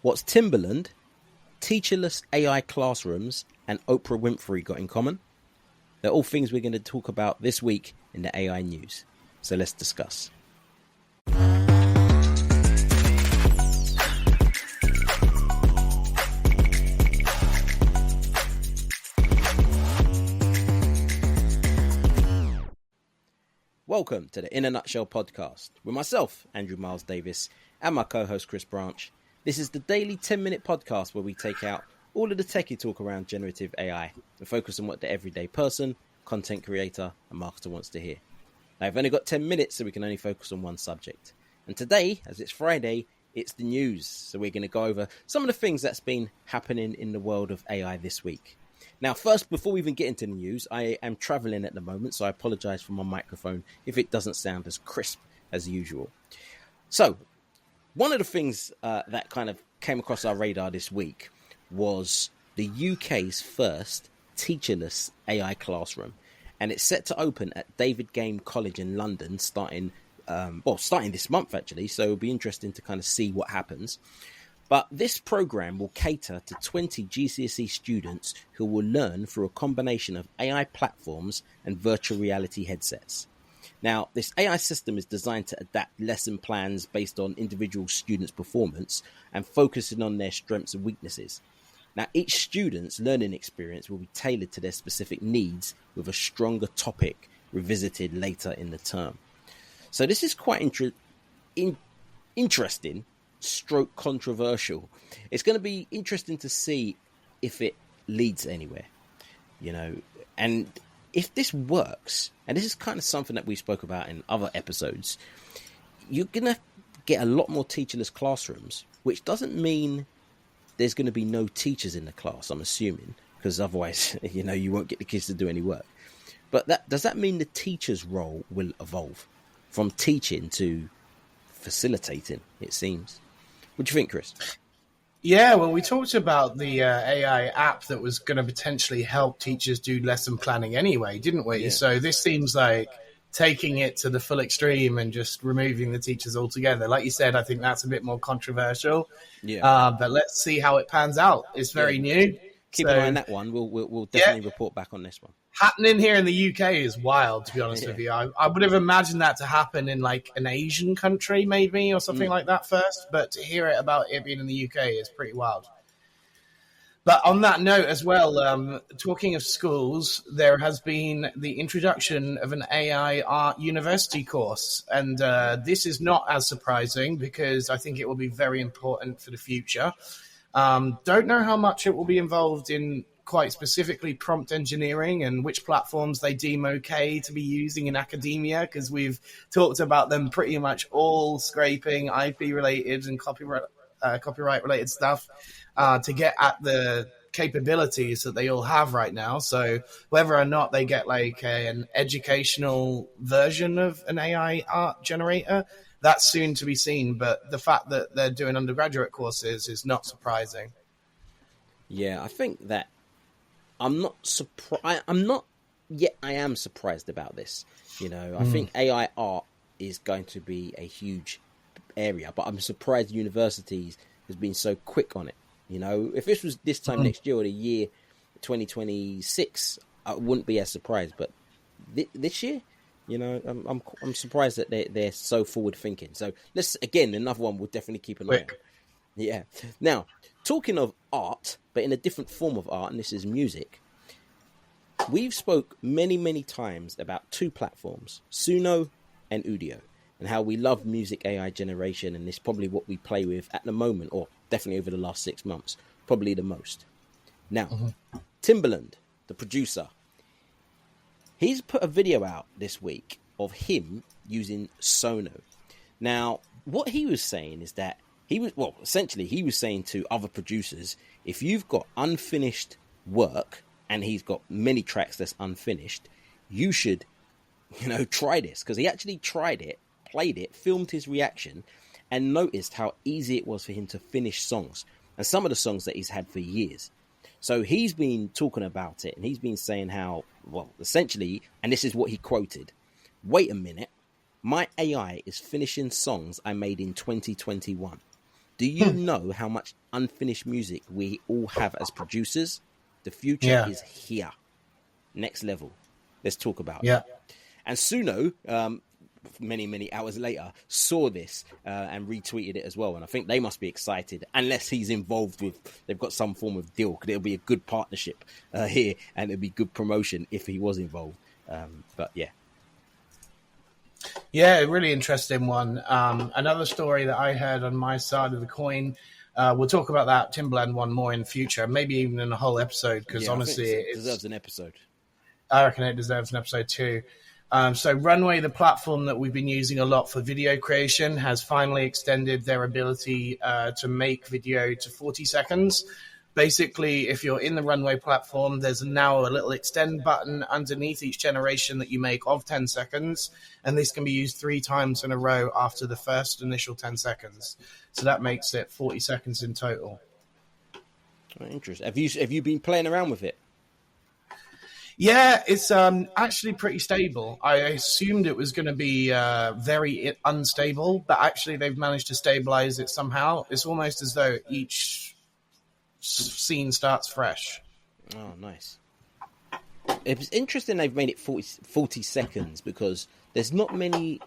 What's Timbaland, teacherless AI classrooms, and Oprah Winfrey got in common? They're all things we're going to talk about this week in the AI news. So let's discuss. Welcome to the In a Nutshell podcast with myself, Andrew Miles Davis, and my co-host Chris Branch. This is the daily 10-minute podcast where we take out all of the techie talk around generative AI and focus on what the everyday person, content creator, and marketer wants to hear. Now, I've only got 10 minutes, so we can only focus on one subject. And today, as it's Friday, it's the news. So we're going to go over some of the things that's been happening in the world of AI this week. Now, first, before we even get into the news, I am traveling at the moment, so I apologize for my microphone if it doesn't sound as crisp as usual. So, one of the things that kind of came across our radar this week was the UK's first teacherless AI classroom, and it's set to open at David Game College in London starting this month, actually, so it'll be interesting to kind of see what happens. But this program will cater to 20 GCSE students who will learn through a combination of AI platforms and virtual reality headsets. Now, this AI system is designed to adapt lesson plans based on individual students' performance and focusing on their strengths and weaknesses. Now, each student's learning experience will be tailored to their specific needs with a stronger topic revisited later in the term. So this is quite interesting. Stroke controversial. It's going to be interesting to see if it leads anywhere, and if this works, and this is kind of something that we spoke about in other episodes, you're going to get a lot more teacherless classrooms, which doesn't mean there's going to be no teachers in the class, I'm assuming, because otherwise, you won't get the kids to do any work. But does that mean the teacher's role will evolve from teaching to facilitating, it seems? What do you think, Chris? Yeah, well, we talked about the AI app that was going to potentially help teachers do lesson planning anyway, didn't we? Yeah. So this seems like taking it to the full extreme and just removing the teachers altogether. Like you said, I think that's a bit more controversial. Yeah. But let's see how it pans out. It's very new. Keep an eye on that one. We'll definitely report back on this one. Happening here in the UK is wild, to be honest with you. I would have imagined that to happen in like an Asian country maybe or something like that first, but to hear it about it being in the UK is pretty wild. But on that note as well, talking of schools, there has been the introduction of an AI art university course. And this is not as surprising because I think it will be very important for the future. Don't know how much it will be involved in quite specifically prompt engineering and which platforms they deem okay to be using in academia, because we've talked about them pretty much all scraping IP related and copyright related stuff to get at the capabilities that they all have right now. So whether or not they get like an educational version of an AI art generator, that's soon to be seen. But the fact that they're doing undergraduate courses is not surprising. Yeah, I think that I'm not surprised. I am surprised about this. I think AI art is going to be a huge area, but I'm surprised universities has been so quick on it. If this was this time next year or the year 2026, I wouldn't be as surprised. But this year, I'm surprised that they're so forward thinking. So let's another one we'll definitely keep an eye on. Yeah. Now, talking of art, but in a different form of art, and this is music, we've spoke many, many times about two platforms, Suno and Udio, and how we love music AI generation, and it's probably what we play with at the moment, or definitely over the last 6 months, probably the most. Now, Timbaland, the producer, he's put a video out this week of him using Sono. Now, what he was saying is that he was saying to other producers, if you've got unfinished work and he's got many tracks that's unfinished, you should, try this. Because he actually tried it, played it, filmed his reaction, and noticed how easy it was for him to finish songs. And some of the songs that he's had for years. So he's been talking about it, and he's been saying how, essentially, and this is what he quoted, "Wait a minute, my AI is finishing songs I made in 2021. Do you know how much unfinished music we all have as producers? The future is here. Next level. Let's talk about it. And Suno, many hours later, saw this and retweeted it as well. And I think they must be excited, unless he's involved with, they've got some form of deal, because it'll be a good partnership here, and it'll be good promotion if he was involved. But yeah. Yeah, a really interesting one. Another story that I heard on my side of the coin, we'll talk about that Timbaland one more in the future, maybe even in a whole episode, because honestly, it deserves an episode. I reckon it deserves an episode too. So Runway, the platform that we've been using a lot for video creation, has finally extended their ability to make video to 40 seconds. Basically, if you're in the Runway platform, there's now a little extend button underneath each generation that you make of 10 seconds, and this can be used 3 times in a row after the first initial 10 seconds. So that makes it 40 seconds in total. Interesting. Have you been playing around with it? Yeah, it's actually pretty stable. I assumed it was going to be very unstable, but actually they've managed to stabilize it somehow. It's almost as though each scene starts fresh. Oh, nice. It's interesting they've made it 40 seconds, because there's not many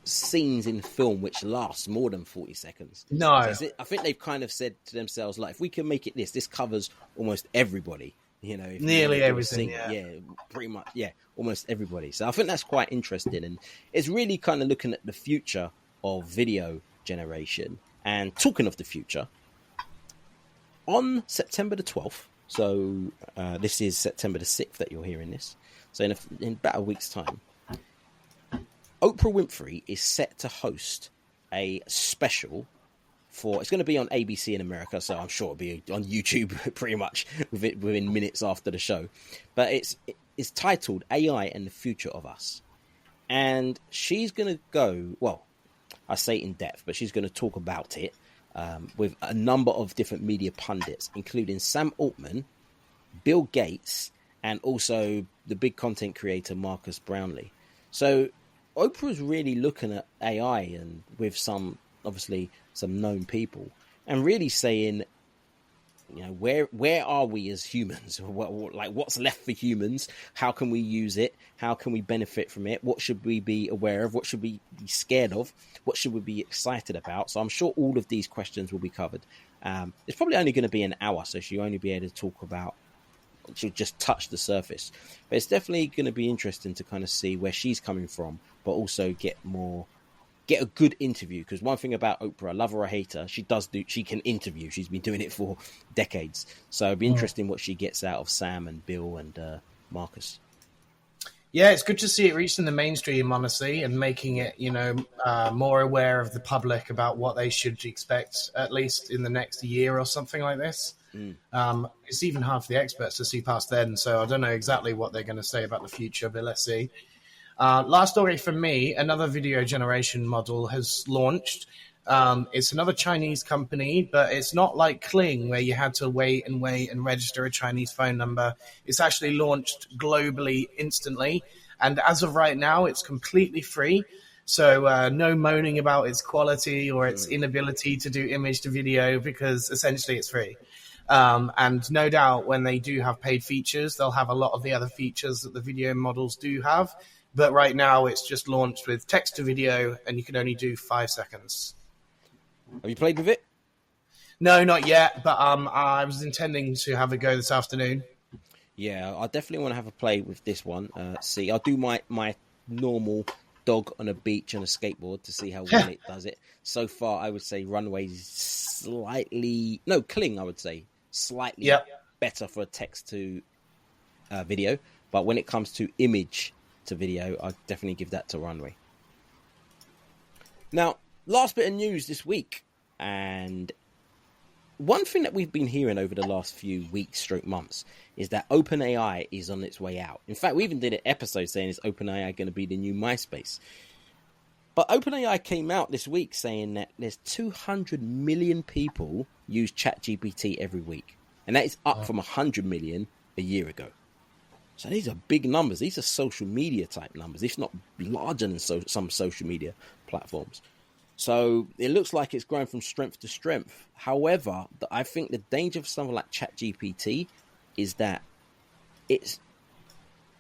scenes in film which last more than 40 seconds. No. I think they've kind of said to themselves, like, if we can make it this covers almost everybody. You know, nearly everything. Yeah, pretty much. Yeah, almost everybody. So I think that's quite interesting, and it's really kind of looking at the future of video generation. And talking of the future, on September the 12th, so this is September the 6th that you're hearing this. So in about a week's time, Oprah Winfrey is set to host a special. It's going to be on ABC in America, so I'm sure it'll be on YouTube pretty much within minutes after the show. But it's titled AI and the Future of Us. And she's going to go, well, I say in depth, but she's going to talk about it with a number of different media pundits, including Sam Altman, Bill Gates, and also the big content creator Marcus Brownlee. So Oprah's really looking at AI and with some known people, and really saying, you know, where are we as humans? What's left for humans? How can we use it? How can we benefit from it? What should we be aware of? What should we be scared of? What should we be excited about? So I'm sure all of these questions will be covered. It's probably only going to be an hour, so she'll only be able to talk about, she'll just touch the surface. But it's definitely going to be interesting to kind of see where she's coming from, but also get a good interview, because one thing about Oprah, love her or hate her, she can interview. She's been doing it for decades. So it'd be interesting what she gets out of Sam and Bill and Marcus. Yeah, it's good to see it reaching the mainstream, honestly, and making it, more aware of the public about what they should expect, at least in the next year or something like this. It's even hard for the experts to see past then, so I don't know exactly what they're going to say about the future, but let's see. Last story from me, another video generation model has launched. It's another Chinese company, but it's not like Kling, where you had to wait and register a Chinese phone number. It's actually launched globally instantly. And as of right now, it's completely free. So no moaning about its quality or its inability to do image to video, because essentially it's free. And no doubt when they do have paid features, they'll have a lot of the other features that the video models do have. But right now, it's just launched with text to video, and you can only do 5 seconds. Have you played with it? No, not yet. But I was intending to have a go this afternoon. Yeah, I definitely want to have a play with this one. See, I'll do my normal dog on a beach on a skateboard to see how well it does it. So far, I would say Runway's Kling, I would say, slightly better for text to video. But when it comes to image to video, I'd definitely give that to Runway. Now, last bit of news this week, and one thing that we've been hearing over the last few weeks, months, is that OpenAI is on its way out. In fact, we even did an episode saying, is OpenAI going to be the new MySpace? But OpenAI came out this week saying that there's 200 million people use ChatGPT every week, and that is up from 100 million a year ago. So these are big numbers. These are social media type numbers, if not larger than some social media platforms. So it looks like it's growing from strength to strength. However, I think the danger for something like ChatGPT is that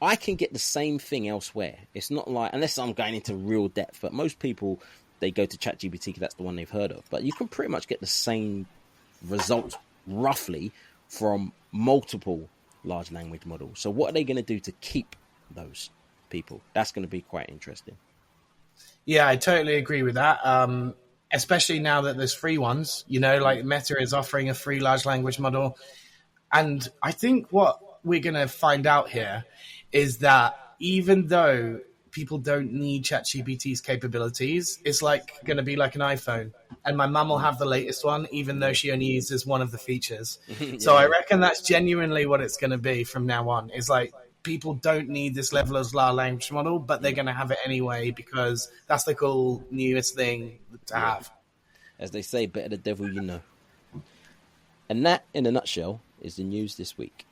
I can get the same thing elsewhere. It's not like, unless I'm going into real depth, but most people, they go to ChatGPT because that's the one they've heard of. But you can pretty much get the same results roughly from multiple large language models. So what are they going to do to keep those people? That's going to be quite interesting. Yeah, I totally agree with that. Especially now that there's free ones, like Meta is offering a free large language model. And I think what we're going to find out here is that even though people don't need ChatGPT's capabilities, it's like going to be like an iPhone. And my mum will have the latest one, even though she only uses one of the features. Yeah. So I reckon that's genuinely what it's going to be from now on. Is like people don't need this level of large language model, but they're going to have it anyway because that's the cool newest thing to have. As they say, better the devil you know. And that, in a nutshell, is the news this week.